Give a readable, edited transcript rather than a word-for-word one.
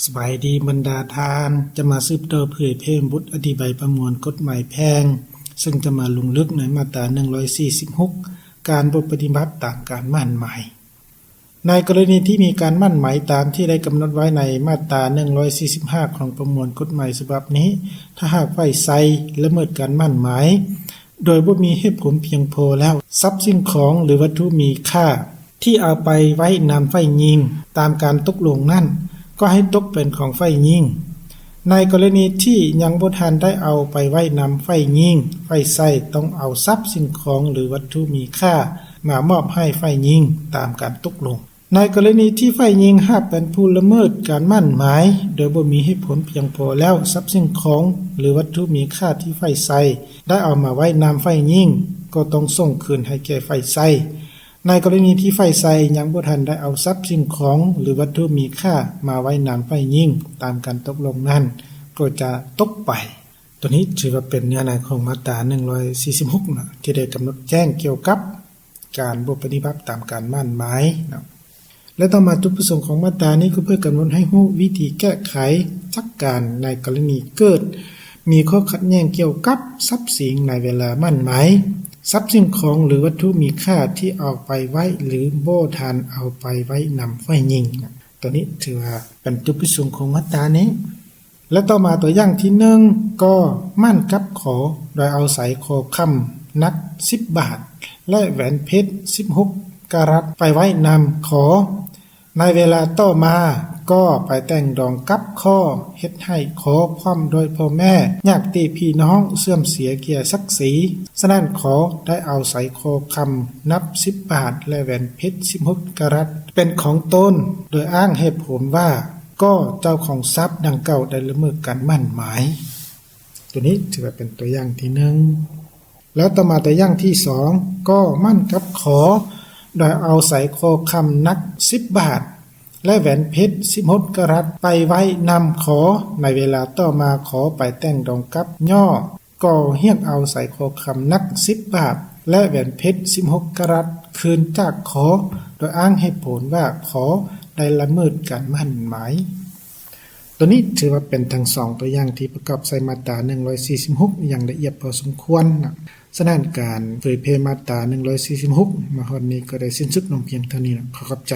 สบายดีบรรดาทานจะมาสืบต่อเผยแพร่บทอธิบายประมวลกฎหมายแพ่งซึ่งจะมาลงลึกในมาตรา146การปฏิบัติตามการมั่นหมายในกรณีที่มีการมั่นหมายตามที่ได้กำหนดไว้ในมาตรา145ของประมวลกฎหมายฉบับนี้ถ้าหากฝ่ายใดละเมิดการมั่นหมายโดยบ่มีเหตุผลเพียงพอแล้วทรัพย์สิ่งของหรือวัตถุมีค่าที่เอาไปไว้นำฝ่ายหญิงตามการตกลงนั้นก็ให้ตกเป็นของฝ่ายหญิงในกรณีที่ยังบ่ทันได้เอาไปไว้นำฝ่ายหญิงฝ่ายชายต้องเอาทรัพย์สิ่งของหรือวัตถุมีค่ามามอบให้ฝ่ายหญิงตามการตกลงในกรณีที่ฝ่ายหญิงหากเป็นผู้ละเมิดการมั่นหมายโดยบ่มีเหตุผลเพียงพอแล้วทรัพย์สิ่งของหรือวัตถุมีค่าที่ฝ่ายชายได้เอามาไว้นำฝ่ายหญิงก็ต้องส่งคืนให้แก่ฝ่ายชายในกรณีที่ฝ่ายชายยังบ่ทันได้เอาทรัพย์สิ่งของหรือวัตถุมีค่ามาไว้นำฝ่ายหญิงตามการตกลงนั้นก็จะตกไปตัวนี้ถือว่าเป็นเนื้อในของมาตรา146นะที่ได้กำหนดแจ้งเกี่ยวกับการบ่ปฏิบัติตามการมั่นหมายนะและต่อมาจุดประสงค์ของมาตรานี้ก็เพื่อกำหนดให้รู้วิธีแก้ไขจัดการในกรณีเกิดมีข้อขัดแย้งเกี่ยวกับทรัพย์สินในเวลามั่นหมายทรัพย์สิ่งของหรือวัตถุมีค่าที่เอาไปไว้หรือบ่ทันเอาไปไว้นำฝ่ายหญิงตัวนี้ถือว่าเป็นจุดประสงค์ของมาตรานี้และต่อมาตัวอย่างที่1ก็มั่นกับขอโดยเอาสายคอค่ำนัก10 บาทและแหวนเพชร16 กะรัตไปไว้นำขอในเวลาต่อมาก็ไปแต่งดองกับข้อเฮ็ดให้ขอความโดยพ่อแม่ญาติพี่น้องเสื่อมเสียเกียรติศักดิ์ศรีฉะนั้นขอได้เอาใส่คอคำนับ10 บาทและแหวนเพชร16 กะรัตเป็นของตนโดยอ้างเหตุผลว่าก็เจ้าของทรัพย์ดังเก่าได้ละเมิดการมั่นหมายตัวนี้ถือว่าเป็นตัวอย่างที่1แล้วต่อมาตัวอย่างที่2ก็มั่นกับขอโดยเอาใส่คอคำนัก10 บาทและแหวนเพชร16 กะรัตไปไว้นำขอในเวลาต่อมาขอไปแต่งดองกับย่อก็เรียกเอาใส่คอคำนัก10 บาทและแหวนเพชร16 กะรัตคืนจากขอโดยอ้างให้ผลว่าขอได้ละเมิดการมั่นหมายตัวนี้ถือว่าเป็นทั้ง2ตัวอย่างที่ประกอบใส่มาตรา146อย่างละเอียดพอสมควรนะฉะนั้นการเผยแพร่มาตรา146มาฮอดนี้ก็ได้สิ้นสุดลงเพียงเท่านี้นะขอขอบใจ